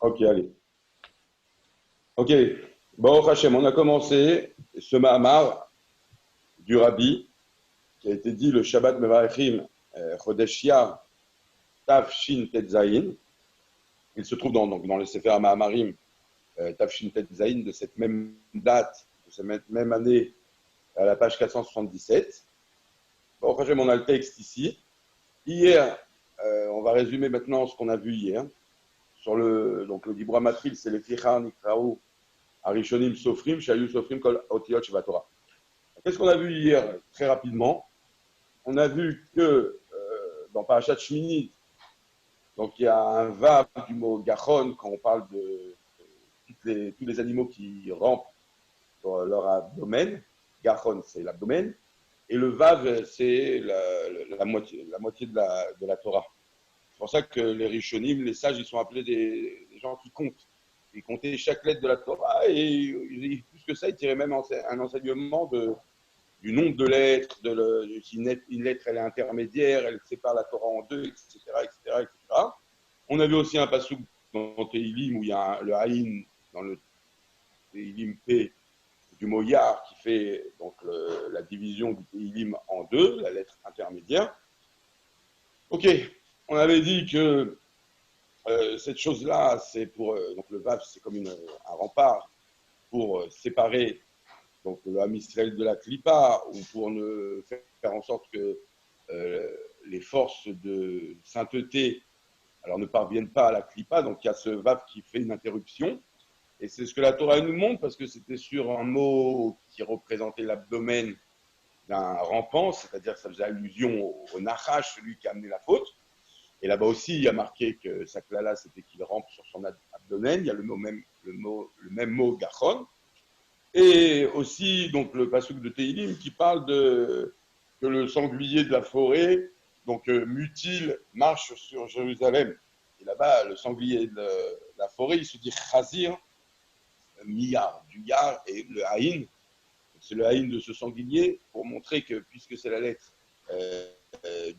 Ok, allez. Ok. Bon, Hachem, on a commencé ce Mahamar du Rabbi qui a été dit le Shabbat Mevarechim Chodesh Iyar Tafshin Tetzain. Il se trouve dans le Sefer Mahamarim Tafshin Tetzain de cette même date, de cette même année, à la page 477. Bon, Hachem, on a le texte ici. Hier, on va résumer maintenant ce qu'on a vu hier. Sur le Dibra Matril, c'est le Tichar Nikraou Arishonim Sofrim, Shayu Sofrim Kol Otiot Shivatora. Qu'est-ce qu'on a vu hier très rapidement? On a vu que dans Parashat Shmini, donc il y a un vav du mot gachon quand on parle de tous les animaux qui rampent sur leur abdomen. Gachon, c'est l'abdomen. Et le vav, c'est la moitié de la Torah. C'est pour ça que les Rishonim, les sages, ils sont appelés des gens qui comptent. Ils comptaient chaque lettre de la Torah et plus que ça, ils tiraient même un enseignement du nombre de lettres, si une lettre elle est intermédiaire, elle sépare la Torah en deux, etc., etc., etc. On a vu aussi un passouk dans Teilim où il y a le Haïn dans le Teilim P du mot Yar qui fait donc la division du Teilim en deux, la lettre intermédiaire. Ok, on avait dit que cette chose-là, c'est pour donc le Vav, c'est comme un rempart pour séparer donc le Ham Israël de la Klippa ou pour ne faire en sorte que les forces de sainteté alors ne parviennent pas à la Klippa. Donc il y a ce Vav qui fait une interruption. Et c'est ce que la Torah nous montre parce que c'était sur un mot qui représentait l'abdomen d'un rampant, c'est-à-dire que ça faisait allusion au Nachash, celui qui a amené la faute. Et là-bas aussi, il y a marqué que sa klala, c'était qu'il rampe sur son abdomen. Il y a le même mot gachon. Et aussi, donc, le passouk de Teilim qui parle que le sanglier de la forêt, donc mutile, marche sur Jérusalem. Et là-bas, le sanglier de la forêt, il se dit chazir, miyar, du yar, et le haïn, c'est le haïn de ce sanglier, pour montrer que, puisque c'est la lettre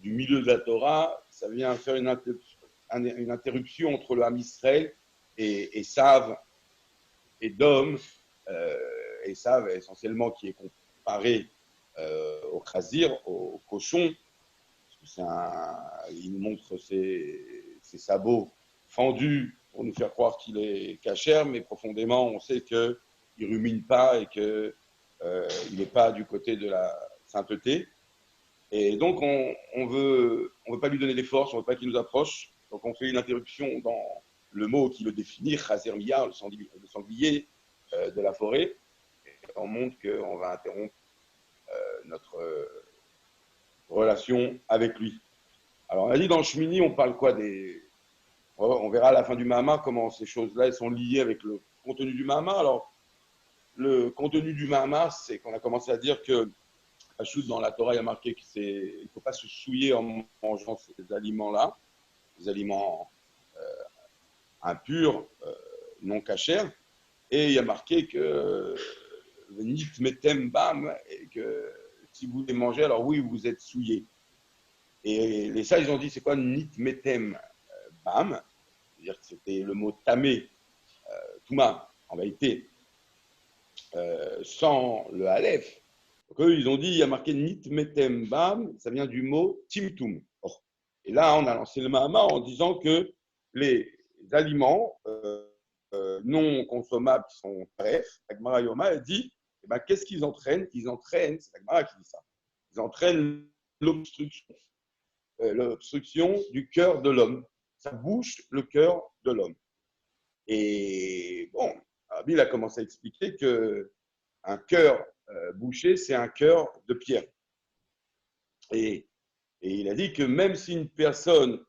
du milieu de la Torah, ça vient faire une interruption entre le Ham Israël et Sav et Dom, et Sav essentiellement qui est comparé au Khazir, au cochon, parce que il nous montre ses sabots fendus pour nous faire croire qu'il est cachère, mais profondément on sait qu'il ne rumine pas et qu'il n'est pas du côté de la sainteté. Et donc, on veut pas lui donner des forces, on veut pas qu'il nous approche. Donc, on fait une interruption dans le mot qui le définit, Chazer Miyar, le sanglier de la forêt. Et on montre qu'on va interrompre notre relation avec lui. Alors, on a dit dans le Shmini, on parle quoi on verra à la fin du Mahama comment ces choses-là sont liées avec le contenu du Mahama. Alors, le contenu du Mahama, c'est qu'on a commencé à dire que dans la Torah, il y a marqué qu'il ne faut pas se souiller en mangeant ces aliments-là, des aliments impurs, non cachers. Et il y a marqué que nit metem bam, et que si vous les mangez, alors oui, vous êtes souillés. Et les sages, ils ont dit, c'est quoi nit metem bam? C'est-à-dire que c'était le mot tamé, touma, en vérité, sans le aleph. Donc eux, ils ont dit, il y a marqué nit metem bam, ça vient du mot timtum. Oh. Et là, on a lancé le mahama en disant que les aliments non consommables qui sont brefs, Agmara Yoma, elle dit, eh ben, qu'est-ce qu'ils entraînent? Ils entraînent, c'est Agmara qui dit ça, ils entraînent l'obstruction du cœur de l'homme. Ça bouche le cœur de l'homme. Et bon, Rabbi a commencé à expliquer qu'un cœur bouché, c'est un cœur de pierre. Et il a dit que même si une personne,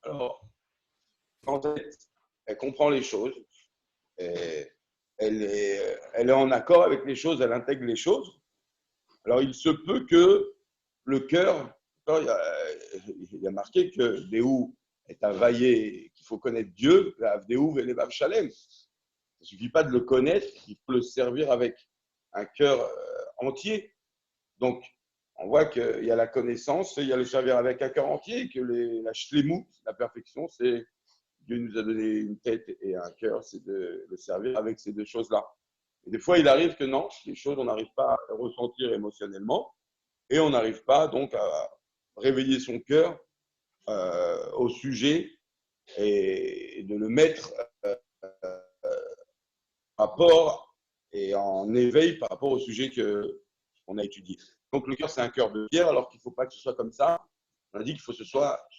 alors, elle comprend les choses, elle est en accord avec les choses, elle intègre les choses, alors il se peut que le cœur, il y a marqué que Déhou est un vaillé, qu'il faut connaître Dieu, Déhou et les Vav Shalem. Il ne suffit pas de le connaître, il faut le servir avec un cœur entier. Donc, on voit qu'il y a la connaissance, il y a le servir avec un cœur entier, que la shlemut, la perfection, c'est Dieu nous a donné une tête et un cœur, c'est de le servir avec ces deux choses-là. Et des fois, il arrive que non, les choses, on n'arrive pas à ressentir émotionnellement et on n'arrive pas donc à réveiller son cœur au sujet et de le mettre rapport et en éveil par rapport au sujet qu'on a étudié. Donc le cœur, c'est un cœur de pierre, alors qu'il ne faut pas que ce soit comme ça. On a dit qu'il faut que ce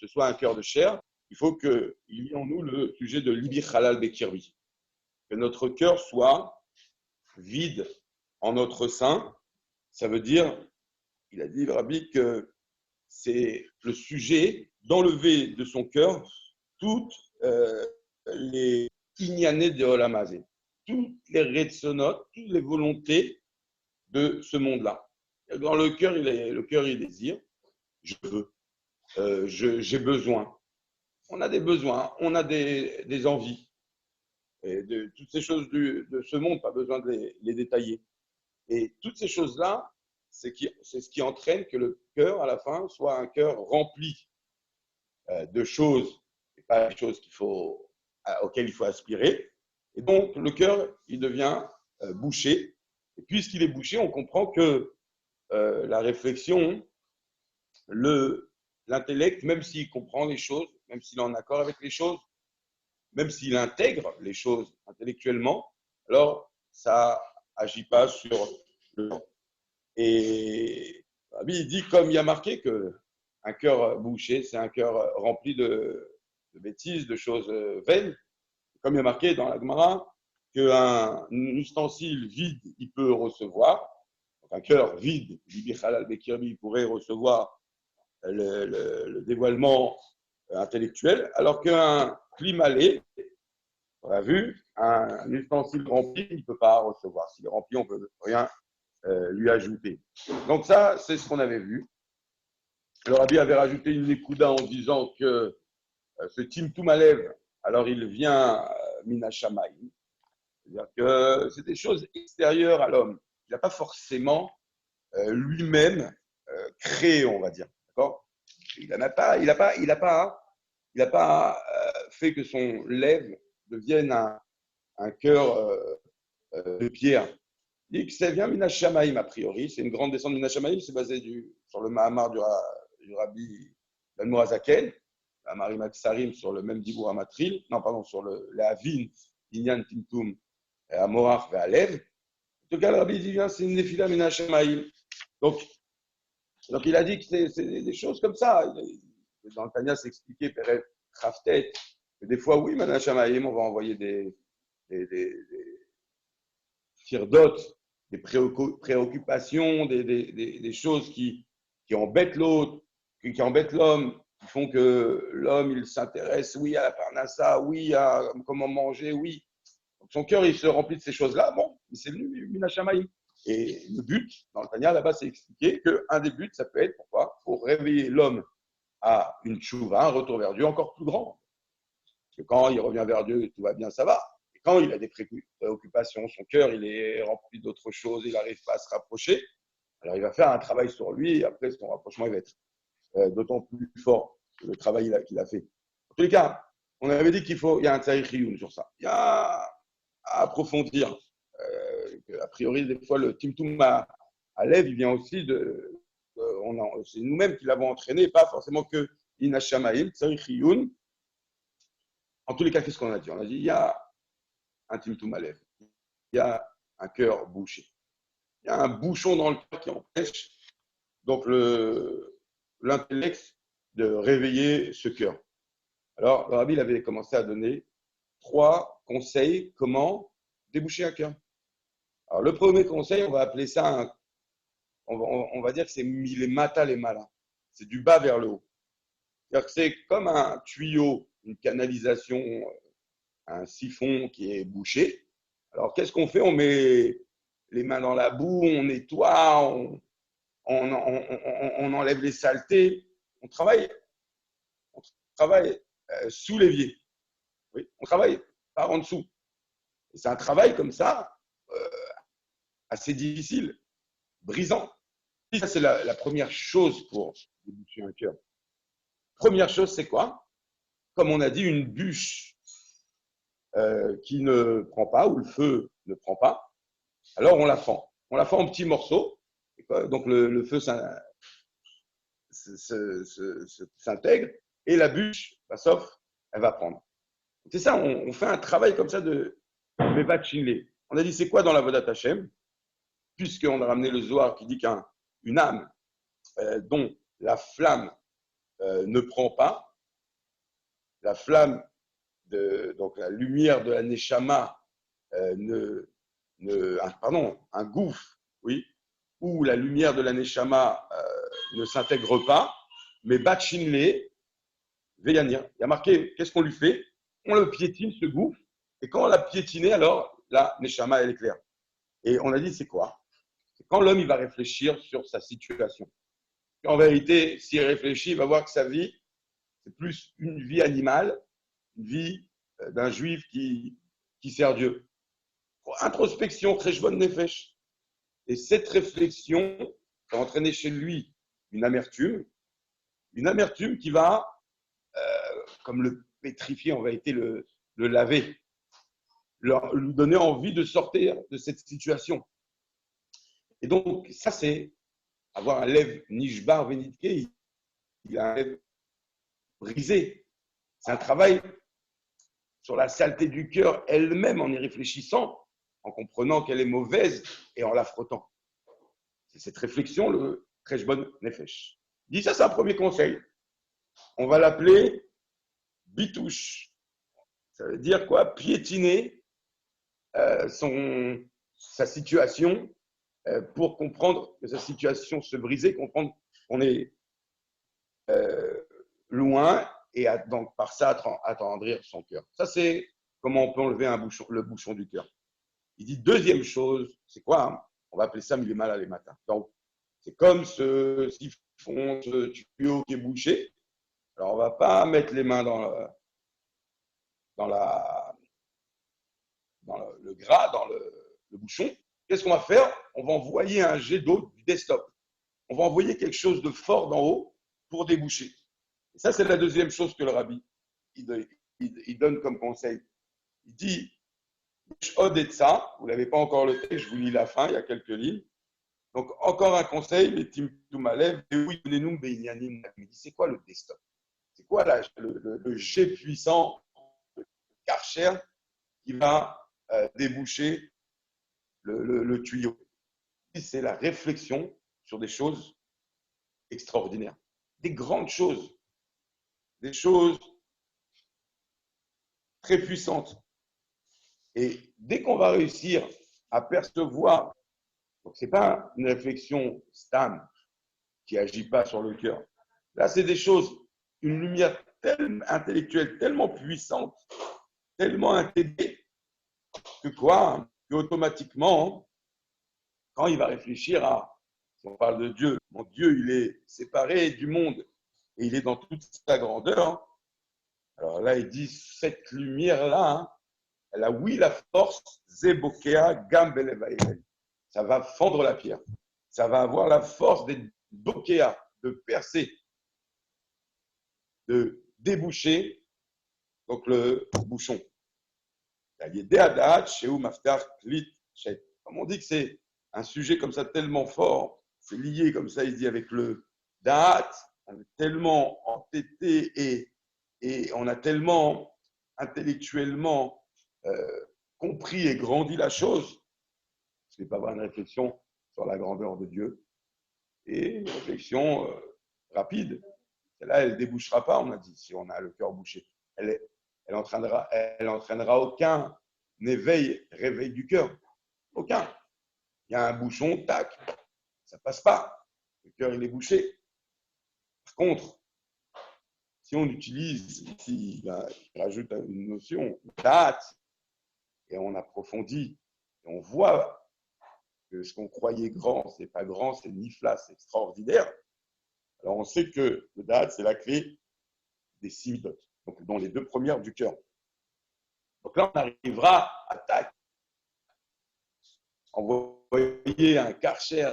soit un cœur de chair. Il faut qu'il y ait en nous le sujet de Libi Halal Bekirbi. Que notre cœur soit vide en notre sein. Ça veut dire, il a dit, Rabbi, que c'est le sujet d'enlever de son cœur toutes les ignanées de Olamazé, toutes les retsonotes, toutes les volontés de ce monde-là. Dans le cœur, il désire, je veux, j'ai besoin. On a des besoins, on a des envies. Et de toutes ces choses de ce monde, pas besoin de les détailler. Et toutes ces choses-là, c'est ce qui entraîne que le cœur, à la fin, soit un cœur rempli de choses, et pas des choses auxquelles il faut aspirer. Et donc, le cœur, il devient bouché. Et puisqu'il est bouché, on comprend que la réflexion, l'intellect, même s'il comprend les choses, même s'il est en accord avec les choses, même s'il intègre les choses intellectuellement, alors ça agit pas sur le corps. Et Rabbi, il dit, comme il y a marqué qu'un cœur bouché, c'est un cœur rempli de bêtises, de choses vaines. Comme il y a marqué dans la Gemara qu'un ustensile vide, il peut recevoir. Donc un cœur vide, Libi Halal Bekirbi, il pourrait recevoir le dévoilement intellectuel, alors qu'un climalé, on a vu, un ustensile rempli, il ne peut pas recevoir. S'il est rempli, on ne peut rien lui ajouter. Donc ça, c'est ce qu'on avait vu. Le Rabbi avait rajouté une Nekuda en disant que ce Timtum Alev, alors il vient Mina Shamayim. C'est-à-dire que c'est des choses extérieures à l'homme. Il n'a pas forcément lui-même créé, on va dire. D'accord? Il n'a pas fait que son lèvre devienne un cœur de pierre. Il dit que ça vient Mina Shamaim a priori. C'est une grande descente de Mina Shamaim. C'est basé sur le Mahamar du Rabbi Ben Zaken, la Marim Aksarim sur le même Dibour Amatril. Non, pardon, sur le Havin, Inyan Timtum, Amorach et Alev. En tout cas, le Rabbi dit c'est une Nefila Mina Shamaim. Donc, il a dit que c'est des choses comme ça. Dans le Tanya, c'est expliqué, Pérez Khaftet, que des fois, oui, Mina Shamaim, on va envoyer des tirdotes, des préoccupations, des choses qui embêtent l'autre, qui embêtent l'homme, qui font que l'homme, il s'intéresse, oui, à la parnassa, oui, à comment manger, oui. Donc son cœur, il se remplit de ces choses-là. Bon, c'est venu Minachamaï. Et le but, dans le Tanya, là-bas, c'est expliqué qu'un des buts, ça peut être, pourquoi? Pour réveiller l'homme à une tchouva, un retour vers Dieu encore plus grand. Parce que quand il revient vers Dieu, tout va bien, ça va. Quand il a des préoccupations, son cœur il est rempli d'autres choses, il n'arrive pas à se rapprocher, alors il va faire un travail sur lui et après son rapprochement il va être d'autant plus fort que le travail qu'il a fait. En tous les cas, on avait dit qu'il y a un tzarich riyun sur ça. Il y a à approfondir. A priori, des fois, le timtum à lèvres, il vient aussi c'est nous-mêmes qui l'avons entraîné, pas forcément que Inashamaïm, tzarich riyun. En tous les cas, qu'est-ce qu'on a dit? On a dit il y a un timtum à lèvres. Il y a un cœur bouché. Il y a un bouchon dans le cœur qui empêche donc l'intellect de réveiller ce cœur. Alors, le Rabbi avait commencé à donner 3 conseils comment déboucher un cœur. Alors, le premier conseil, on va appeler ça on va dire que c'est les mata les malins. C'est du bas vers le haut. C'est-à-dire que c'est comme un tuyau, une canalisation, un siphon qui est bouché. Alors, qu'est-ce qu'on fait? On met les mains dans la boue, on nettoie, on enlève les saletés. On travaille sous l'évier. Oui, on travaille par en dessous. Et c'est un travail comme ça, assez difficile, brisant. Et ça, c'est la première chose pour déboucher un cœur. Première chose, c'est quoi? Comme on a dit, une bûche qui ne prend pas, ou le feu ne prend pas, alors on la fend. On la fend en petits morceaux. Donc le feu s'intègre et la bûche, sauf, elle va prendre. C'est ça, on fait un travail comme ça de Mevat Shinle. On a dit, c'est quoi dans la Vodat Hashem? Puisqu'on a ramené le Zohar qui dit qu'une âme dont la flamme ne prend pas, la flamme, donc la lumière de la Neshama, un gouffre, oui, où la lumière de la Neshama ne s'intègre pas, mais Bat Shinle, Veyanir. Il y a marqué, qu'est-ce qu'on lui fait? On le piétine, ce gouffre, et quand on l'a piétiné, alors la Neshama, elle est claire. Et on a dit, c'est quoi? C'est quand l'homme il va réfléchir sur sa situation. Et en vérité, s'il réfléchit, il va voir que sa vie, c'est plus une vie animale, une vie d'un juif qui sert Dieu. Introspection, Cheshbon Nefesh. Et cette réflexion va entraîner chez lui une amertume qui va, comme le pétrifier, en vérité, le laver, lui donner envie de sortir de cette situation. Et donc, ça, c'est avoir un lève nishbar venitke, il a un lève brisé. C'est un travail sur la saleté du cœur elle-même en y réfléchissant, en comprenant qu'elle est mauvaise et en la frottant. C'est cette réflexion, le Cheshbon Nefesh. Il dit ça, c'est un premier conseil. On va l'appeler bitouche. Ça veut dire quoi? Piétiner sa situation pour comprendre que sa situation se brisait, comprendre qu'on est loin et donc par ça attendrir son cœur. Ça, c'est comment on peut enlever le bouchon du cœur. Il dit deuxième chose, c'est quoi hein? On va appeler ça mal les matins. Donc, c'est comme ce siphon, ce tuyau qui est bouché. Alors, on ne va pas mettre les mains dans le gras, dans le bouchon. Qu'est-ce qu'on va faire? On va envoyer un jet d'eau du desktop. On va envoyer quelque chose de fort d'en haut pour déboucher. Et ça, c'est la deuxième chose que le rabbi il donne comme conseil. Il dit, vous ne l'avez pas encore le texte, je vous lis la fin, il y a quelques lignes. Donc, encore un conseil, les Tim Toumalev, et oui, donnez-nous Beyanim. Il dit, c'est quoi le desktop? C'est quoi le jet puissant, le karcher, qui va déboucher le tuyau? C'est la réflexion sur des choses extraordinaires, des grandes choses, des choses très puissantes. Et dès qu'on va réussir à percevoir, donc ce n'est pas une réflexion stam qui n'agit pas sur le cœur. Là, c'est des choses, une lumière intellectuelle tellement puissante, tellement intégrée, que automatiquement, quand il va réfléchir si on parle de Dieu, mon Dieu, il est séparé du monde et il est dans toute sa grandeur. Alors là, il dit, cette lumière-là, elle a oui la force, Zebokea Gambelevaï. Ça va fendre la pierre. Ça va avoir la force d'être Bokea, de percer, de déboucher donc le bouchon. Comme on dit que c'est un sujet comme ça tellement fort, c'est lié comme ça, il dit avec le Da'at, on est tellement entêté et on a tellement intellectuellement compris et grandi la chose, ce n'est pas avoir une réflexion sur la grandeur de Dieu et une réflexion rapide. Celle-là, elle ne débouchera pas, on a dit, si on a le cœur bouché. Elle entraînera aucun réveil du cœur. Aucun. Il y a un bouchon, tac, ça ne passe pas. Le cœur, il est bouché. Par contre, si on utilise ici, il rajoute une notion, date, et on approfondit, et on voit que ce qu'on croyait grand, ce n'est pas grand, c'est nifla, c'est extraordinaire. Alors on sait que le date, c'est la clé des 6 midotes, donc dans les 2 premières du cœur. Donc là, on arrivera à tac, envoyer un karcher,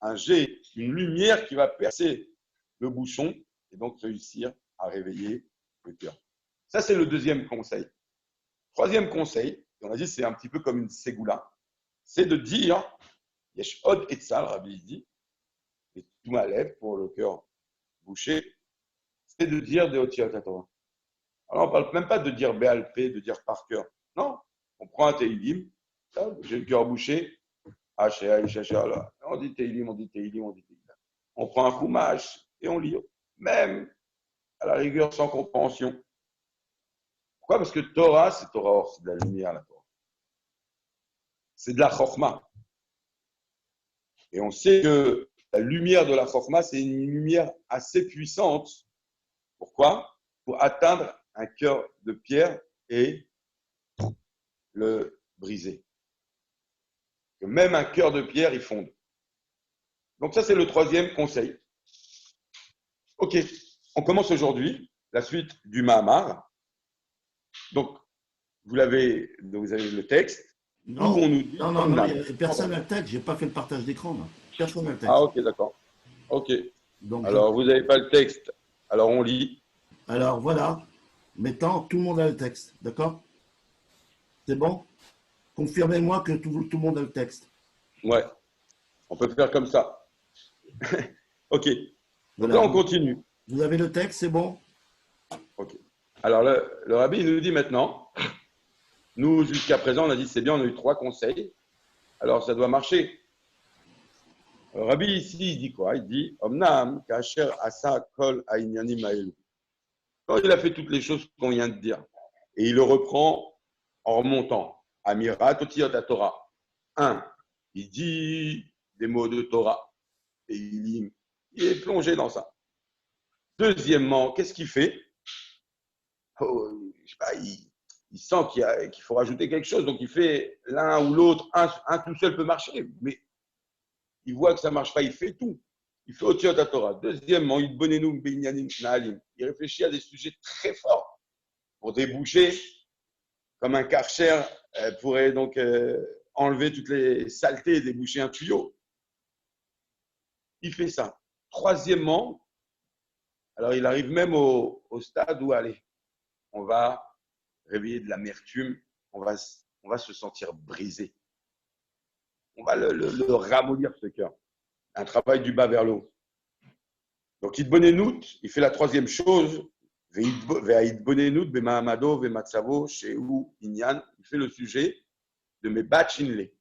un jet, une lumière qui va percer le bouchon et donc réussir à réveiller le cœur. Ça, c'est le deuxième conseil. Troisième conseil, on a dit c'est un petit peu comme une ségoula, c'est de dire, Yesh od etzal, Rabbi dit, et tout ma lèvre pour le cœur bouché, c'est de dire des Otiot Torah. Alors on ne parle même pas de dire Béalpé, de dire par cœur. Non, on prend un Teilim, j'ai le cœur bouché, on dit Teilim, on dit Teilim, on dit Teilim. On prend un Chumash et on lit, même à la rigueur sans compréhension. Pourquoi? Parce que Torah, c'est Torah Or, c'est de la lumière, la Torah. C'est de la Chokhmah. Et on sait que la lumière de la Chokhmah, c'est une lumière assez puissante. Pourquoi? Pour atteindre un cœur de pierre et le briser. Que même un cœur de pierre, il fonde. Donc ça, c'est le troisième conseil. Ok, on commence aujourd'hui la suite du Mahamar. Donc, vous avez le texte. Non, où on nous dit non, personne n'a le texte. Je n'ai pas fait le partage d'écran. Personne n'a le texte. Ah, ok, d'accord. Ok. Donc, alors, vous n'avez pas le texte. Alors, on lit. Alors, voilà. Maintenant, tout le monde a le texte. D'accord? C'est bon? Confirmez-moi que tout le monde a le texte. Ouais. On peut faire comme ça. ok. Donc Voilà. là, on continue. Vous avez le texte, c'est bon? Ok. Alors, le rabbi nous dit maintenant, nous, jusqu'à présent, on a dit c'est bien, on a eu 3 conseils. Alors, ça doit marcher. Le rabbi, ici, il dit quoi? Il dit Omnam, Kacher, Asa, Kol, Aïnyani, Maëlou. Quand il a fait toutes les choses qu'on vient de dire, et il le reprend en remontant. Amirat, Otiyot, à Torah. 1. Il dit des mots de Torah. Et il est plongé dans ça. Deuxièmement, qu'est-ce qu'il fait? Je sais pas, il sent qu'il faut rajouter quelque chose, donc il fait l'un ou l'autre, un tout seul peut marcher, mais il voit que ça ne marche pas, il fait tout. Il fait Otiot à Torah. Deuxièmement, il réfléchit à des sujets très forts pour déboucher, comme un karcher pourrait donc enlever toutes les saletés et déboucher un tuyau. Il fait ça. Troisièmement, alors il arrive même au stade où, allez, on va réveiller de l'amertume, on va se sentir brisé. On va le ramollir, ce cœur. Un travail du bas vers le haut. Donc, Idbonenout, il fait la troisième chose. Ve'idbonenout, be'mahamado, ve'matsavo, shehu, inyan. Il fait le sujet de mes bachinle.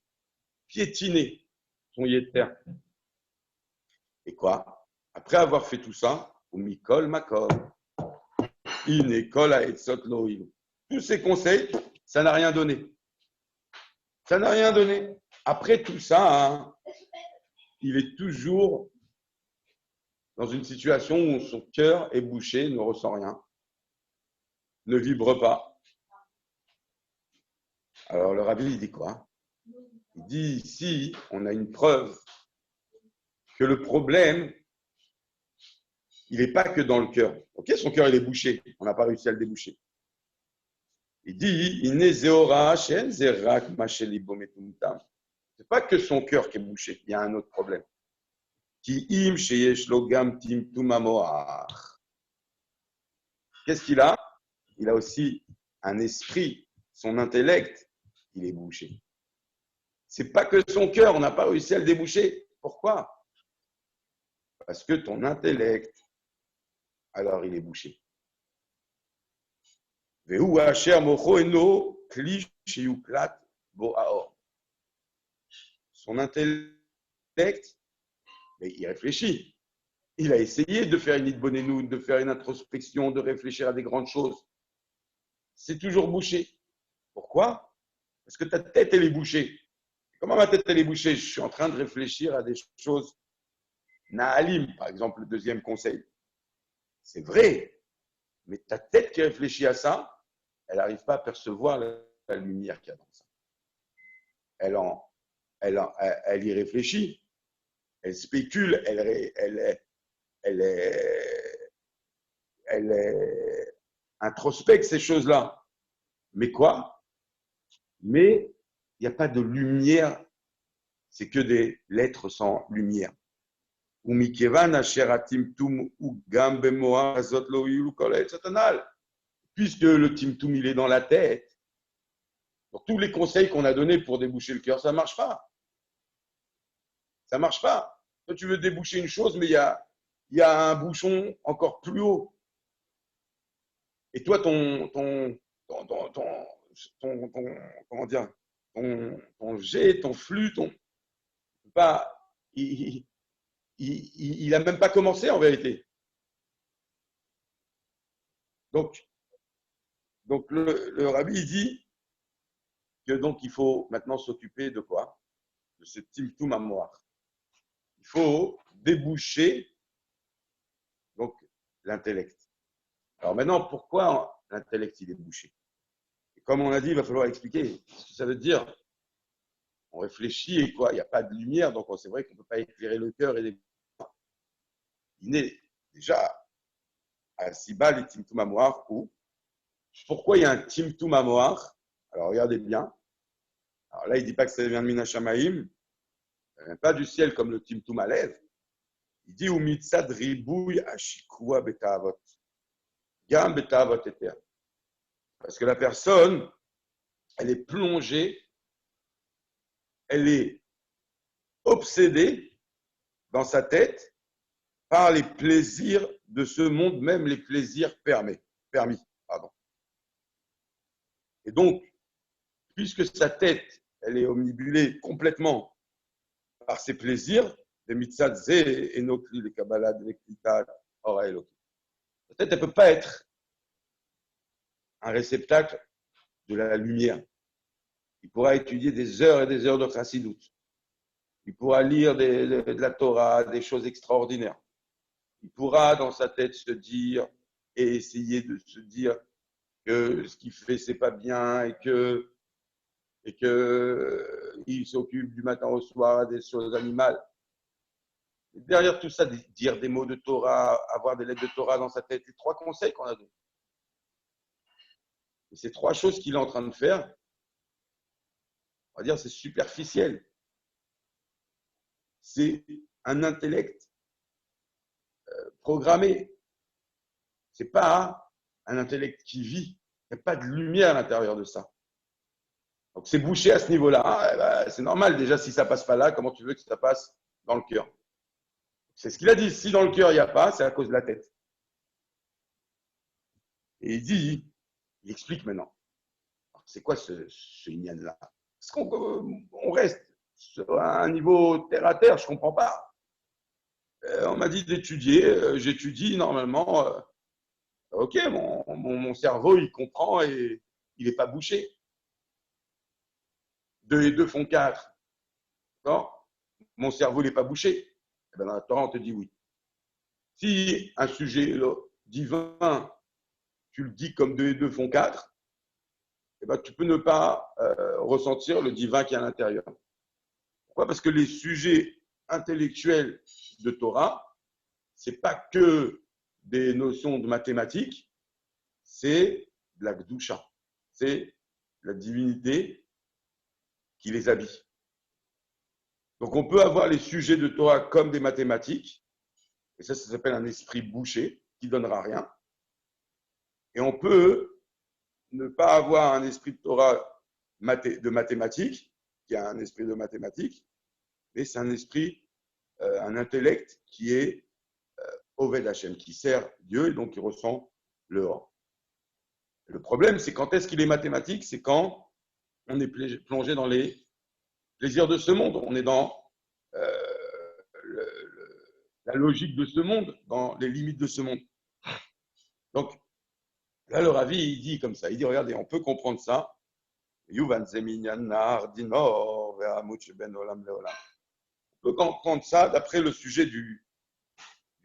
Piétiner son yéter. Et quoi? Après avoir fait tout ça, umikol makol, inekol aetzot loïl. Tous ces conseils, ça n'a rien donné. Ça n'a rien donné. Après tout ça, hein, il est toujours dans une situation où son cœur est bouché, ne ressent rien, ne vibre pas. Alors le rabbi, il dit quoi? Il dit ici, on a une preuve que le problème, il n'est pas que dans le cœur. Ok, son cœur, il est bouché. On n'a pas réussi à le déboucher. Il dit, c'est pas que son cœur qui est bouché, il y a un autre problème. Qu'est-ce qu'il a? Il a aussi un esprit, son intellect, il est bouché. C'est pas que son cœur, on n'a pas réussi à le déboucher. Pourquoi? Parce que ton intellect, alors il est bouché. Son intellect, mais il réfléchit. Il a essayé de faire une idbonenout, de faire une introspection, de réfléchir à des grandes choses. C'est toujours bouché. Pourquoi? Parce que ta tête, elle est bouchée. Comment ma tête, elle est bouchée? Je suis en train de réfléchir à des choses. Naalim, par exemple, le deuxième conseil. C'est vrai, mais ta tête qui réfléchit à ça, elle n'arrive pas à percevoir la lumière qu'il y a dans ça. Elle y réfléchit, elle spécule, elle introspecte ces choses-là. Mais quoi? Mais il n'y a pas de lumière, c'est que des lettres sans lumière. Puisque le timtum, il est dans la tête, Donc, tous les conseils qu'on a donnés pour déboucher le cœur, ça ne marche pas. Ça ne marche pas. Toi, tu veux déboucher une chose, mais il y a un bouchon encore plus haut. Et toi, comment dire, ton jet, ton flux, pas, il a même pas commencé en vérité. Donc le rabbi il dit que donc il faut maintenant s'occuper de quoi? De ce timtum amoar. Il faut déboucher donc l'intellect. Alors maintenant, pourquoi l'intellect il est bouché? Et comme on a dit, il va falloir expliquer ce que ça veut dire. On réfléchit et quoi? Il n'y a pas de lumière, donc c'est vrai qu'on ne peut pas éclairer le cœur et les. Il est déjà à Siba les timtum amoar ou pourquoi il y a un timtum amoar? Alors regardez bien. Alors là, il ne dit pas que ça vient de Minashamaim, pas du ciel comme le timtum alev. Il dit Umitzad ribouy ashikua betavot. Gam betavot eter. Parce que la personne, elle est plongée, elle est obsédée dans sa tête par les plaisirs de ce monde, même les plaisirs permis. Et donc, puisque sa tête, elle est omnibulée complètement par ses plaisirs, les mitzad zé, enokli, les kabbalah, les klitat, ora eloki. La tête, elle ne peut pas être un réceptacle de la lumière. Il pourra étudier des heures et des heures de chassidoute. Il pourra lire de la Torah, des choses extraordinaires. Il pourra, dans sa tête, se dire et essayer de se dire que ce qu'il fait, c'est pas bien et que il s'occupe du matin au soir des choses animales. Et derrière tout ça, dire des mots de Torah, avoir des lettres de Torah dans sa tête, les trois conseils qu'on a donnés. Et ces trois choses qu'il est en train de faire, on va dire, c'est superficiel. C'est un intellect programmé. C'est pas un intellect qui vit. Il n'y a pas de lumière à l'intérieur de ça. Donc c'est bouché à ce niveau-là. Ah, bah, c'est normal déjà si ça passe pas là, comment tu veux que ça passe dans le cœur? C'est ce qu'il a dit. Si dans le cœur il n'y a pas, c'est à cause de la tête. Et il explique maintenant. C'est quoi ce Inyan-là? Est-ce qu'on reste à un niveau terre à terre? Je ne comprends pas. On m'a dit d'étudier. J'étudie normalement. Ok, mon cerveau, il comprend et il n'est pas bouché. 2 et 2 font 4. D'accord? Mon cerveau n'est pas bouché. Eh bien, dans la Torah, on te dit oui. Si un sujet divin, tu le dis comme 2 et 2 font 4, eh ben, tu peux ne pas ressentir le divin qui est à l'intérieur. Pourquoi? Parce que les sujets intellectuels de Torah, ce n'est pas que des notions de mathématiques, c'est de la Gdusha, c'est la divinité qui les habille. Donc on peut avoir les sujets de Torah comme des mathématiques, et ça s'appelle un esprit bouché qui ne donnera rien. Et on peut ne pas avoir un esprit de Torah de mathématiques, qui a un esprit de mathématiques, mais c'est un esprit, un intellect qui est Oved Hashem, qui sert Dieu et donc qui ressent le or. Le problème, c'est quand est-ce qu'il est mathématique? C'est quand on est plongé dans les plaisirs de ce monde. On est dans la logique de ce monde, dans les limites de ce monde. Donc, là, le Ravi, il dit comme ça. Il dit, regardez, on peut comprendre ça. On peut comprendre ça d'après le sujet du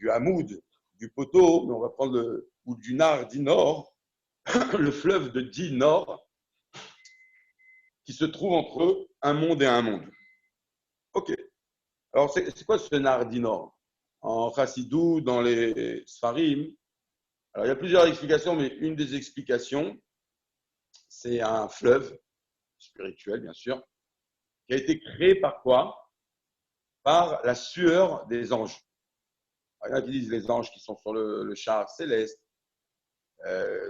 Hamoud, du poteau, mais on va prendre ou du Nar Dinor, le fleuve de Dinor, qui se trouve entre un monde et un monde. Ok. Alors, c'est quoi ce Nar Dinor? En Chassidou, dans les Sfarim, alors il y a plusieurs explications, mais une des explications, c'est un fleuve spirituel, bien sûr, qui a été créé par quoi? Par la sueur des anges. Il y en a qui disent les anges qui sont sur le char céleste,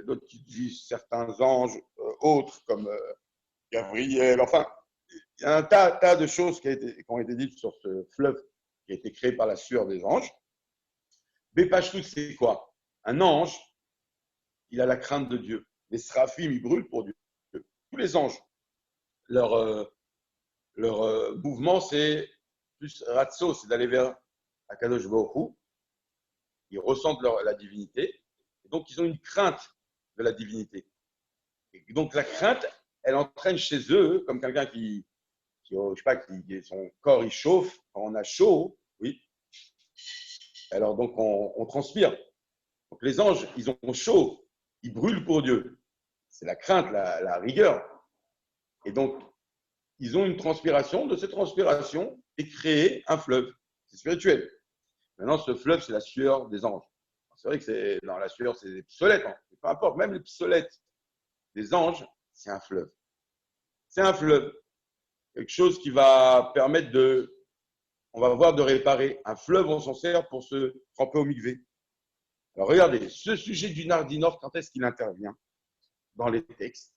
d'autres qui disent certains anges autres, comme Gabriel, enfin, il y a un tas de choses qui ont été dites sur ce fleuve qui a été créé par la sueur des anges. Bepashtout, c'est quoi? Un ange, il a la crainte de Dieu. Les seraphim, ils brûlent pour Dieu. Tous les anges, leur mouvement, c'est plus ratso, c'est d'aller vers Akadosh Baruch Hu. Ils ressentent la divinité. Et donc, ils ont une crainte de la divinité. Et donc, la crainte, elle entraîne chez eux, comme quelqu'un qui je sais pas, son corps, il chauffe. Quand on a chaud, oui. Alors, donc, on transpire. Donc, les anges, ils ont chaud. Ils brûlent pour Dieu. C'est la crainte, la rigueur. Et donc, ils ont une transpiration. De cette transpiration est créé un fleuve. C'est spirituel. Maintenant, ce fleuve, c'est la sueur des anges. C'est vrai que dans la sueur, c'est des psolettes. Hein. Peu importe, même les psolettes des anges, c'est un fleuve. C'est un fleuve. Quelque chose qui va permettre on va voir de réparer. Un fleuve, on s'en sert pour se tremper au mikvé. Alors regardez, ce sujet du Nardinor, quand est-ce qu'il intervient dans les textes?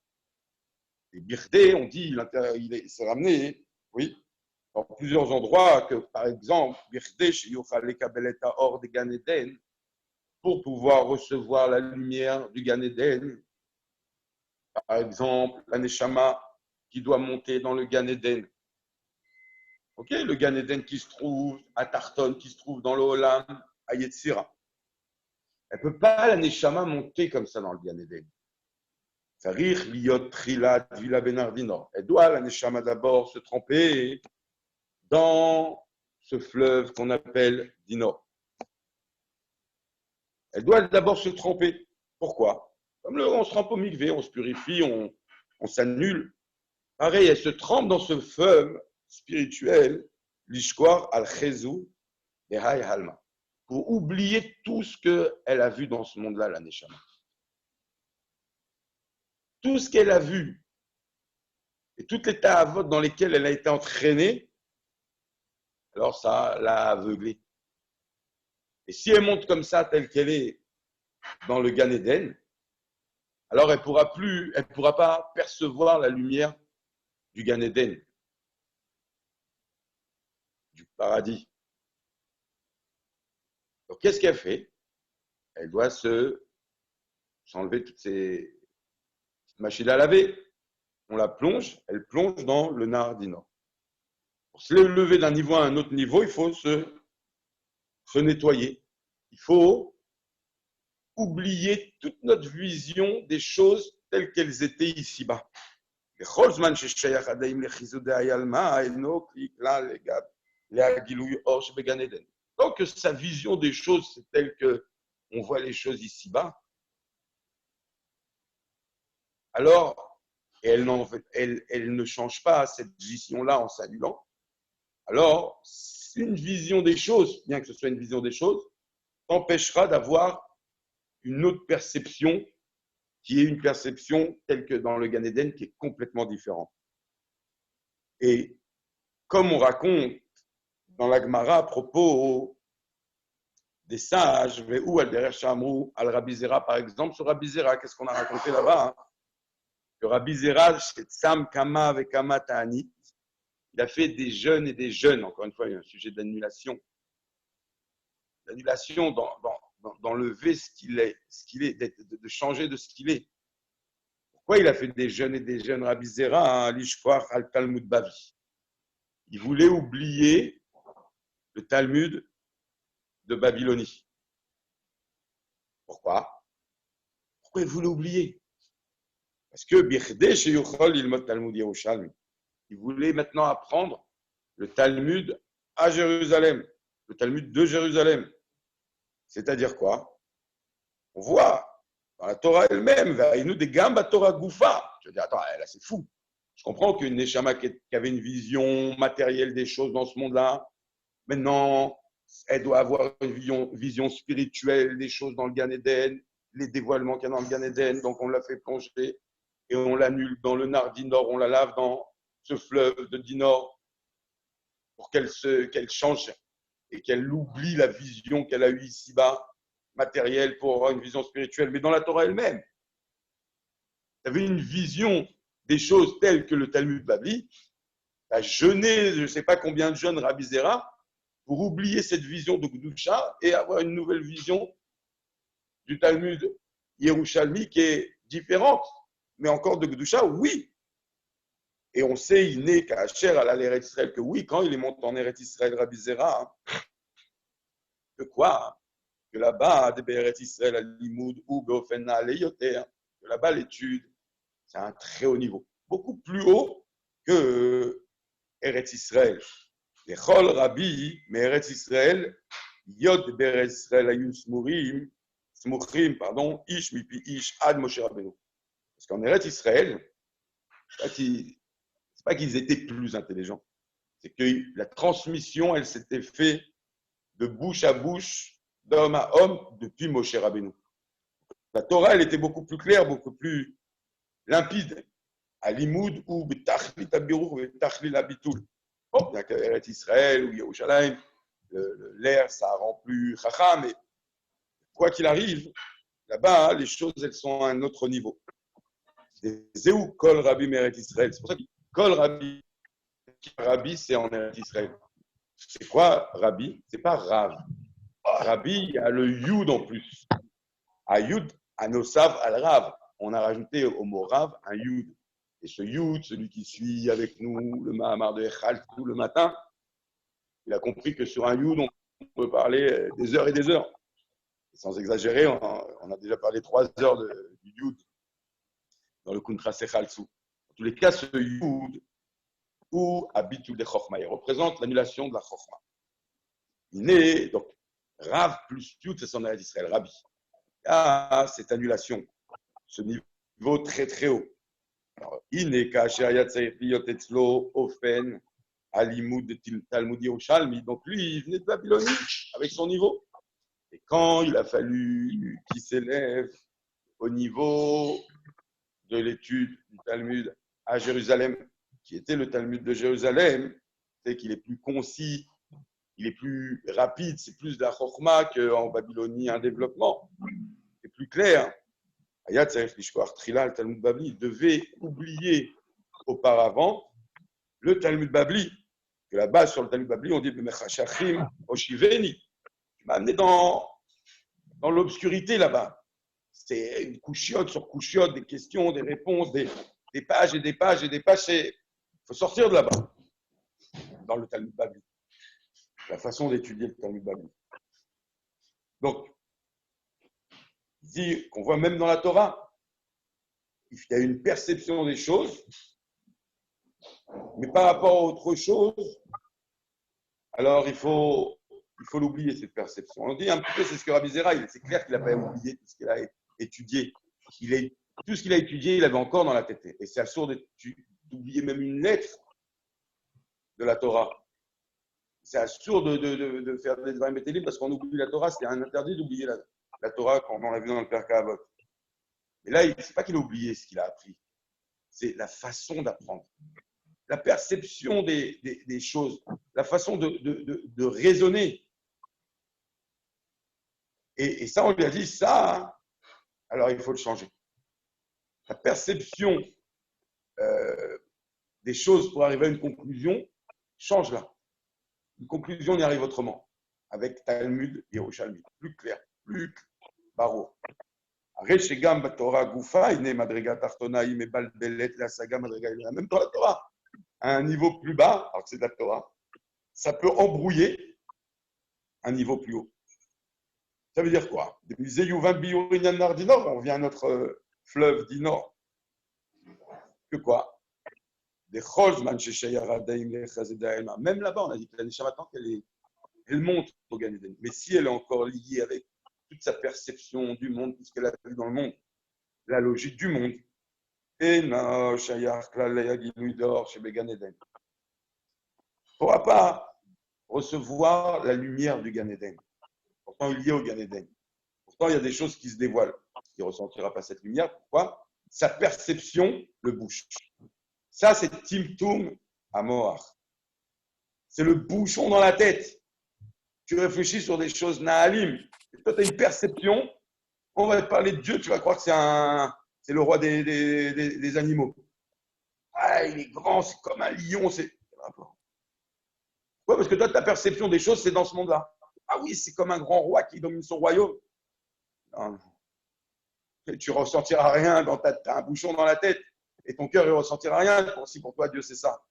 Et Birdé, on dit, il s'est ramené, oui, dans plusieurs endroits, que par exemple, Birdé, chez Yochale Kabeleta hors de Gan Eden, pour pouvoir recevoir la lumière du Gan Eden, par exemple, la Neshama qui doit monter dans le Gan Eden. Ok, le Gan Eden qui se trouve à Tarton, qui se trouve dans le Olam, à Yetzira. Elle ne peut pas, la Neshama, monter comme ça dans le Gan Eden. Sarich liot trilat vila benardino. Elle doit, la Neshama, d'abord se tremper dans ce fleuve qu'on appelle Dinor. Elle doit d'abord se tremper. Pourquoi? Comme on se trempe au mikvé, on se purifie, on s'annule. Pareil, elle se trempe dans ce fleuve spirituel, l'ishkoar al-chezou et hay halma, pour oublier tout ce qu'elle a vu dans ce monde-là, la Neshama. Tout ce qu'elle a vu et toutes les ta'avot dans lesquelles elle a été entraînée, alors ça l'a aveuglée. Et si elle monte comme ça, telle qu'elle est dans le Gan Eden, alors elle pourra pas percevoir la lumière du Gan Eden, du paradis. Donc qu'est-ce qu'elle fait? Elle doit s'enlever toutes ces machines à laver. On la plonge, elle plonge dans le Nardinor. Pour se lever d'un niveau à un autre niveau, il faut se nettoyer. Il faut oublier toute notre vision des choses telles qu'elles étaient ici-bas. Donc sa vision des choses, c'est telle qu'on voit les choses ici-bas. Alors, elle ne change pas cette vision-là en s'annulant. Alors, une vision des choses, bien que ce soit une vision des choses, t'empêchera d'avoir une autre perception qui est une perception telle que dans le Gan Eden qui est complètement différente. Et comme on raconte dans la Gemara à propos des sages, ou al-Derer Shamrou, al-Rabbi Zera par exemple, sur Rabbi Zera, qu'est-ce qu'on a raconté là-bas? Que Rabbi Zera, Sam Kama avec Kama Ta'anit, il a fait des jeûnes et des jeûnes, encore une fois, il y a un sujet d'annulation. L'annulation d'enlever ce qu'il est, de changer de ce qu'il est. Pourquoi il a fait des jeûnes et des jeûnes, Rabbi Zera, à l'Ishkoar al-Talmud Bavi? Il voulait oublier le Talmud de Babylonie. Pourquoi? Pourquoi il voulait oublier? Parce que Birde Sheyuchol Ilmot Talmud Yerushalmi. Il voulait maintenant apprendre le Talmud à Jérusalem, le Talmud de Jérusalem. C'est-à-dire quoi? On voit dans la Torah elle-même, Vaïnou des Gamba Torah Goufa. Je veux dire, attends, là c'est fou. Je comprends qu'une Neshama qui avait une vision matérielle des choses dans ce monde-là, maintenant, elle doit avoir une vision spirituelle des choses dans le Gan Eden, les dévoilements qu'il y a dans le Gan Eden, donc on l'a fait plonger et on l'annule dans le Nardinor, on la lave dans ce fleuve de Dinor pour qu'elle change et qu'elle oublie la vision qu'elle a eue ici-bas, matérielle, pour avoir une vision spirituelle. Mais dans la Torah elle-même, il y avait une vision des choses telles que le Talmud Babli, a jeûné je ne sais pas combien de jeunes Rabbi Zera pour oublier cette vision de Gdusha et avoir une nouvelle vision du Talmud Yerushalmi qui est différente, mais encore de Gdusha, oui. Et on sait, il n'est qu'à Asher à l'Eretz Israël, que oui, quand il est monté en Eretz Israël, Rabbi Zera, que quoi? Que là-bas, des Eretz Israël, à Limoud ou Beofen Aleyoter, que là-bas, l'étude, c'est un très haut niveau, beaucoup plus haut que Eretz Israël. Les Chol Rabbi, mais Eretz Israël, Yod Beretz Israël Ayun Smuchim, pardon, Ish Mipi Ish Ad Moshe Rabbeinu. Parce qu'en Eretz Israël, c'est pas qu'ils étaient plus intelligents, c'est que la transmission, elle s'était faite de bouche à bouche, d'homme à homme, depuis Moshe Rabbeinu. La Torah, elle était beaucoup plus claire, beaucoup plus limpide. À Limoud ou Betachlit Abiruch, Betachlit Abitul. Bon, bien qu'Eretz Israël ou Yerushalayim, l'air, ça rend plus chacham, mais quoi qu'il arrive, là-bas, les choses, elles sont à un autre niveau. Zéou Kol Rabbi Eretz Israël. C'est pour ça que Kol Rabbi, Rabbi, c'est en Eretz Israël. C'est quoi Rabbi? C'est pas Rav. Rabbi, il y a le Yud en plus. À Yud, à Nosav, al Rav. On a rajouté au mot Rav un Yud. Et ce Yud, celui qui suit avec nous le Mahamar de Echal tout le matin, il a compris que sur un Yud, on peut parler des heures et des heures. Et sans exagérer, on a déjà parlé 3 heures du Yud dans le Kuntra Sechalsu. En tous les cas, ce Yud, ou Abitul de Chochma, il représente l'annulation de la Chochma. Il est donc Rav plus Yud, c'est son Eretz Israël, Rabbi. Ah, cette annulation, ce niveau très très haut. Il n'est qu'à Sheriat Seifiyot Etzlo, Ofen, Alimud, Talmud Yerushalmi. Donc lui, il venait de Babylonie avec son niveau. Et quand il a fallu qu'il s'élève au niveau de l'étude du Talmud à Jérusalem, qui était le Talmud de Jérusalem, c'est qu'il est plus concis, il est plus rapide, c'est plus de la Chokhma qu'en Babylonie, un développement. C'est plus clair. Ayat Tzarech Lishkoach Trila, le Talmud Babli, devait oublier auparavant le Talmud Babli. Que là-bas, sur le Talmud Babli, on dit Bemechashachim Oshiveni. Tu m'as amené dans l'obscurité là-bas. C'est une couchiotte sur couchiotte, des questions, des réponses, des pages et des pages et des pages. Il faut sortir de là-bas, dans le Talmud Babli. La façon d'étudier le Talmud Babli. Donc, il dit qu'on voit même dans la Torah, il y a une perception des choses, mais par rapport à autre chose, alors il faut l'oublier, cette perception. On dit un petit peu, c'est ce que Rabbi Zera, c'est clair qu'il n'a pas oublié tout ce qu'il a étudié. Tout ce qu'il a étudié, il avait encore dans la tête. Et c'est absurde d'oublier même une lettre de la Torah. C'est absurde de faire des Dvarim Betelim parce qu'on oublie la Torah, c'est un interdit d'oublier la Torah quand on l'a vu dans le Perka Avot. Mais là, c'est pas qu'il a oublié ce qu'il a appris, c'est la façon d'apprendre, la perception des choses, la façon de raisonner. Et ça, on lui a dit, ça, alors il faut le changer. La perception des choses pour arriver à une conclusion, change-la. Une conclusion, on y arrive autrement, avec Talmud et Yerushalmi, plus clair, plus barreau. Même dans la Torah, à un niveau plus bas, alors que c'est de la Torah, ça peut embrouiller un niveau plus haut. Ça veut dire quoi? On vient à notre fleuve du Nord. Que quoi? Même là-bas, on a dit que la Neshama, tant qu'elle monte au Gan Eden. Mais si elle est encore liée avec toute sa perception du monde, tout ce qu'elle a vu dans le monde, la logique du monde, et ne pourra pas recevoir la lumière du Gan Eden. Pourtant, il y est au Gan Eden. Pourtant, il y a des choses qui se dévoilent. Il ne ressentira pas cette lumière. Pourquoi? Sa perception le bouche. Ça, c'est Timtum Amoar. C'est le bouchon dans la tête. Tu réfléchis sur des choses Naalim. Et toi, tu as une perception. On va te parler de Dieu, tu vas croire que c'est le roi des animaux. Ah, il est grand, c'est comme un lion. C'est... Ouais, parce que toi, ta perception des choses, c'est dans ce monde-là. Ah oui, c'est comme un grand roi qui domine son royaume. Non, et tu ressentiras rien quand tu as un bouchon dans la tête. Et ton cœur, il ne ressentira rien. Si pour toi, Dieu, c'est ça.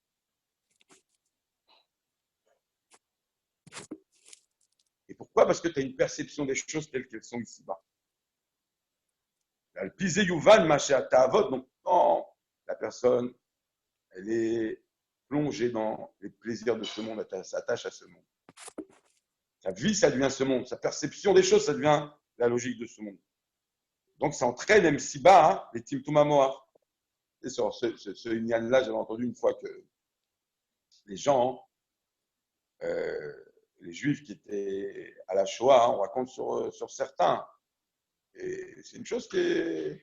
Et pourquoi? Parce que tu as une perception des choses telles qu'elles sont ici-bas. Le pisé yuvan maché à ta'avot. Donc, quand la personne, elle est plongée dans les plaisirs de ce monde, elle s'attache à ce monde. Sa vie, ça devient ce monde. Sa perception des choses, ça devient la logique de ce monde. Donc, ça entraîne même si bas, hein, les Timtum Amoar. Et sur ce Inyan-là, j'avais entendu une fois que les gens, les Juifs qui étaient à la Shoah, hein, on raconte sur certains. Et c'est une chose qui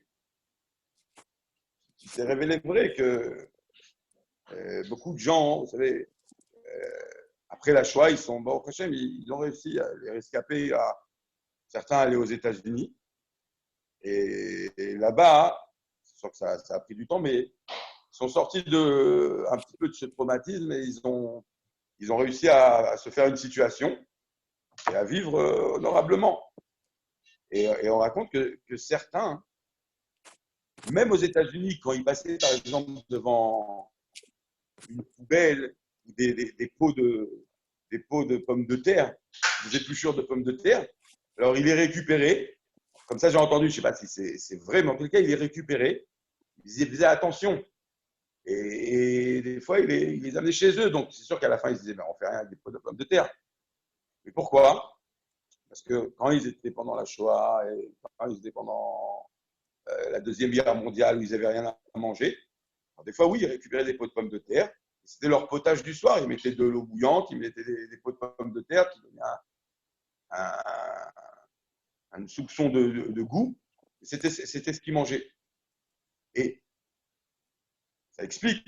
s'est révélée vraie, que beaucoup de gens, vous savez, après la Shoah, ils sont, bon, ils ont réussi à les rescaper, à certains aller aux États-Unis. Et là-bas, c'est sûr que ça a pris du temps, mais ils sont sortis un petit peu de ce traumatisme et ils ont réussi à se faire une situation et à vivre honorablement. Et on raconte que certains, même aux États-Unis, quand ils passaient par exemple devant une poubelle ou des pots de pommes de terre, des épluchures de pommes de terre, alors il les récupérait. Comme ça, j'ai entendu, je ne sais pas si c'est vrai, mais en tout cas, il les récupérait. Ils faisaient attention. Et des fois, il les amenait chez eux. Donc, c'est sûr qu'à la fin, ils se disaient, ben, on ne fait rien avec des pots de pommes de terre. Mais pourquoi? Parce que quand ils étaient pendant la Shoah et quand ils étaient pendant la Deuxième Guerre mondiale où ils n'avaient rien à manger, alors des fois, oui, ils récupéraient des pots de pommes de terre. C'était leur potage du soir. Ils mettaient de l'eau bouillante, ils mettaient des pots de pommes de terre qui donnaient un soupçon de goût. C'était ce qu'ils mangeaient. Et ça explique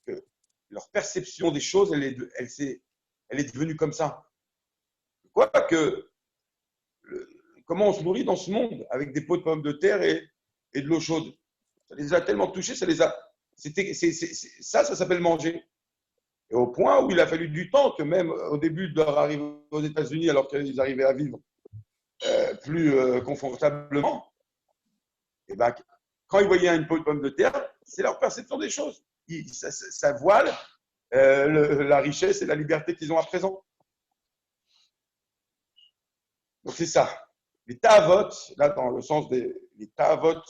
que leur perception des choses, elle est devenue comme ça. Quoique, comment on se nourrit dans ce monde avec des pots de pommes de terre et de l'eau chaude. Ça les a tellement touchés, ça s'appelle manger. Et au point où il a fallu du temps que même au début de leur arrivée aux États-Unis, alors qu'ils arrivaient à vivre plus confortablement, et ben, quand ils voyaient une pot de pommes de terre, c'est leur perception des choses. Ça voile la richesse et la liberté qu'ils ont à présent. Donc c'est ça. Les ta'avot, là dans le sens des ta'avot,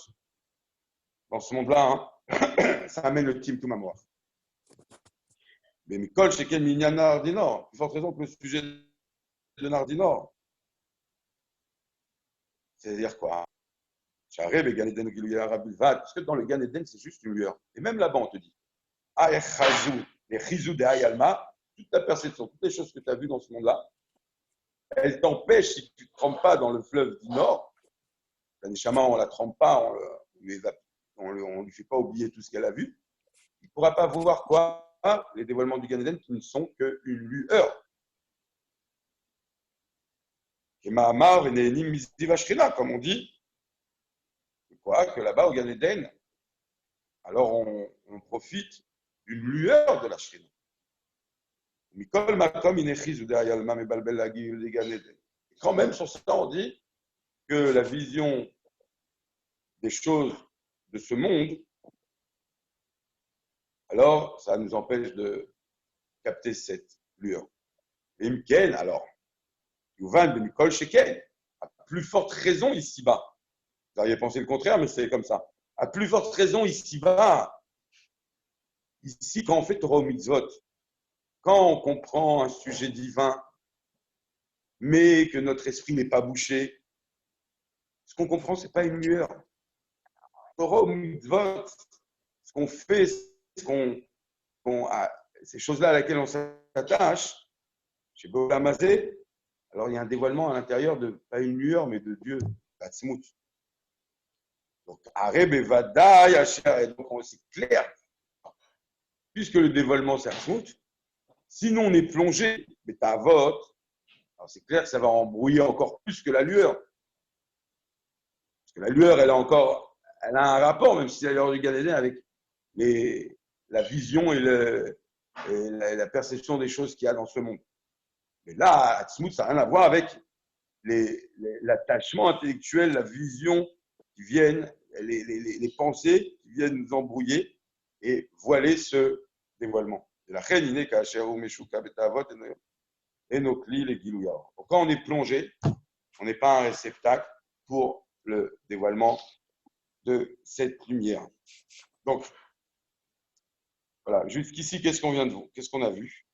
dans ce monde-là, hein, ça amène le Timtum Amoar. Mais Mikol, c'est quel Minyan Nardinor. Plus forte raison que le sujet de Nardinor. C'est-à-dire quoi? Parce que dans le Gan Eden, c'est juste une lueur. Et même là-bas, on te dit, les chizou de Hayalma, toute ta perception, toutes les choses que tu as vues dans ce monde-là, elles t'empêchent, si tu ne te trempes pas dans le fleuve du Nord, la Neshama, on ne la trempe pas, on ne lui fait pas oublier tout ce qu'elle a vu, il ne pourra pas voir quoi? Les dévoilements du Gan Eden qui ne sont qu'une lueur. Et Mahamar, Venenim, Mizdiva Shrina, comme on dit, quoi, que là-bas, au Gan Eden, alors on profite d'une lueur de la Shrina. Mikol Makom Inechiz ou Derayalma Mebalbel Lagil de Gan Eden. Et quand même, sur ça, on dit que la vision des choses de ce monde, alors ça nous empêche de capter cette lueur. Et Mken, alors, Yuvan ben Mikol Sheken, à plus forte raison ici-bas. Vous auriez pensé le contraire, mais c'est comme ça. À plus forte raison ici-bas, ici, quand on fait Torah ou Mitzvot, quand on comprend un sujet divin, mais que notre esprit n'est pas bouché, ce qu'on comprend, ce n'est pas une lueur. Torah ou Mitzvot, ce qu'on fait, ces choses-là à laquelle on s'attache, chez Bolamazé, alors il y a un dévoilement à l'intérieur de, pas une lueur, mais de Dieu, Batsmout. Donc, Areb et Vada, Yachar, et donc c'est clair, puisque le dévoilement c'est Batsmout, sinon on est plongé, mais ta vote, alors c'est clair que ça va embrouiller encore plus que la lueur. Parce que la lueur, elle a un rapport, même si c'est la lueur du Gan Eden, avec la vision et la perception des choses qu'il y a dans ce monde. Mais là, Atzmut, ça n'a rien à voir avec l'attachement intellectuel, la vision qui viennent, les pensées qui viennent nous embrouiller et voiler ce dévoilement. La reine n'est qu'à Sherou Meshuka Betavot et Nokli les Gilouya. Quand on est plongé, on n'est pas un réceptacle pour le dévoilement de cette lumière. Donc, voilà, jusqu'ici, qu'est-ce qu'on vient de voir? Qu'est-ce qu'on a vu?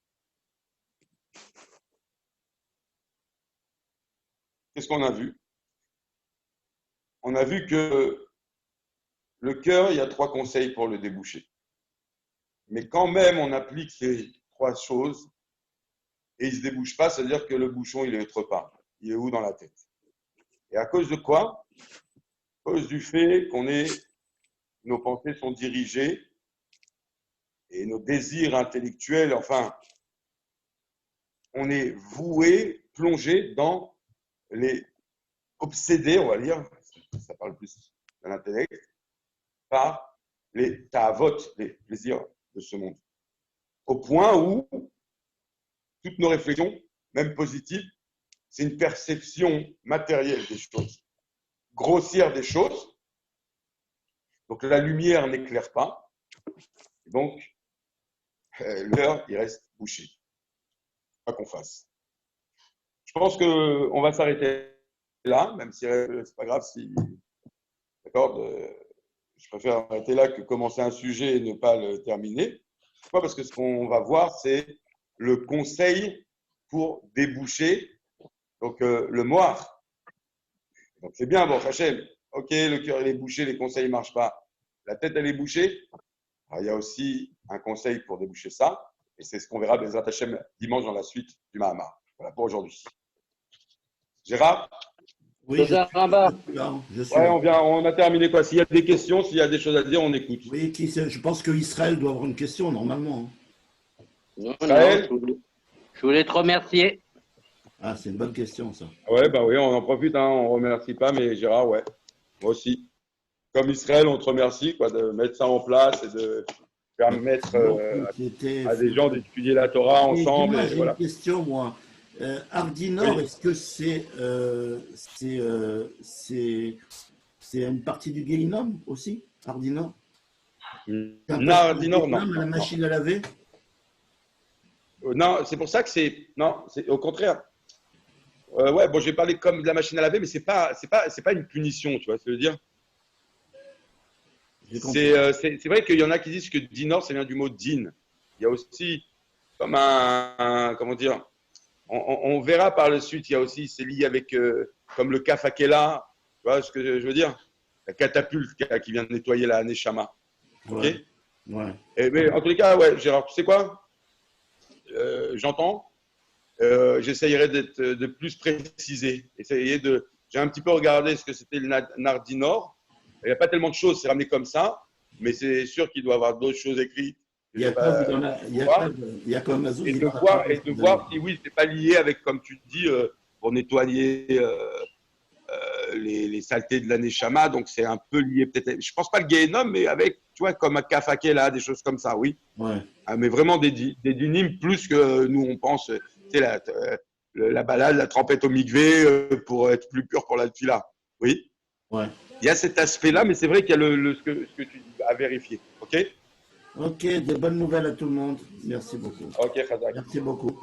Qu'est-ce qu'on a vu? On a vu que le cœur, il y a 3 conseils pour le déboucher. Mais quand même, on applique ces 3 choses et il ne se débouche pas, c'est-à-dire que le bouchon, il est autre part. Il est où dans la tête? Et à cause de quoi? À cause du fait nos pensées sont dirigées et nos désirs intellectuels, enfin, on est voué, plongé dans les obsédés, on va dire, ça parle plus de l'intellect, par les ta'avot, les plaisirs de ce monde. Au point où toutes nos réflexions, même positives, c'est une perception matérielle des choses, grossière des choses. Donc la lumière n'éclaire pas. Donc l'heure, il reste bouché. Pas qu'on fasse. Je pense qu'on va s'arrêter là, même si c'est pas grave si. D'accord, je préfère arrêter là que commencer un sujet et ne pas le terminer. Pourquoi? Parce que ce qu'on va voir, c'est le conseil pour déboucher donc le moire. Donc c'est bien, bon, Hachem. Ok, le cœur il est bouché, les conseils ne marchent pas. La tête elle est bouchée. Alors, il y a aussi un conseil pour déboucher ça, et c'est ce qu'on verra des Hachem dimanche dans la suite du Mahamar. Voilà pour aujourd'hui. Gérard? Oui, je suis là. On a terminé quoi? S'il y a des questions, s'il y a des choses à dire, on écoute. Oui, je pense qu'Israël doit avoir une question normalement. Non, je voulais te remercier. Ah, c'est une bonne question, ça. Ouais, bah oui, on en profite, hein, on ne remercie pas, mais Gérard, ouais, moi aussi. Comme Israël, on te remercie quoi, de mettre ça en place et de permettre à des gens d'étudier la Torah ensemble. Moi, j'ai voilà. une question, moi. Ardinor, oui. Est-ce que c'est une partie du Guéhinom aussi, Ardinor? Ardinor, non. La machine à laver? Non, c'est pour ça que c'est. Non, c'est au contraire. Ouais, bon, j'ai parlé comme de la machine à laver, mais c'est pas une punition, tu vois, ça veut dire. C'est vrai qu'il y en a qui disent que dinor, ça vient du mot din. Il y a aussi comme comment dire, on verra par la suite, il y a aussi, c'est lié avec comme le kafakela, tu vois ce que je veux dire, la catapulte qui vient de nettoyer la neshama. Ouais. Ok. Ouais. Mais en tous les cas, ouais, Gérard, tu sais quoi, j'entends. J'essayerai de plus préciser. J'ai un petit peu regardé ce que c'était le Nardinor. Il n'y a pas tellement de choses, c'est ramené comme ça, mais c'est sûr qu'il doit y avoir d'autres choses écrites. Il y a comme Azou. Et de voir si oui, c'est pas lié avec, comme tu dis, pour nettoyer les saletés de la Neshama, donc c'est un peu lié peut-être. Je pense pas le Guéhénom, mais avec, tu vois, comme un Kafakela, des choses comme ça, oui. Ouais. Mais vraiment des dynimes plus que nous on pense. C'est la balade, la trempette au mikvé pour être plus pur pour la tefila. Oui. Ouais. Il y a cet aspect-là, mais c'est vrai qu'il y a ce que tu dis à vérifier. OK? Ok, de bonnes nouvelles à tout le monde. Merci beaucoup. OK, Khazak. Merci beaucoup.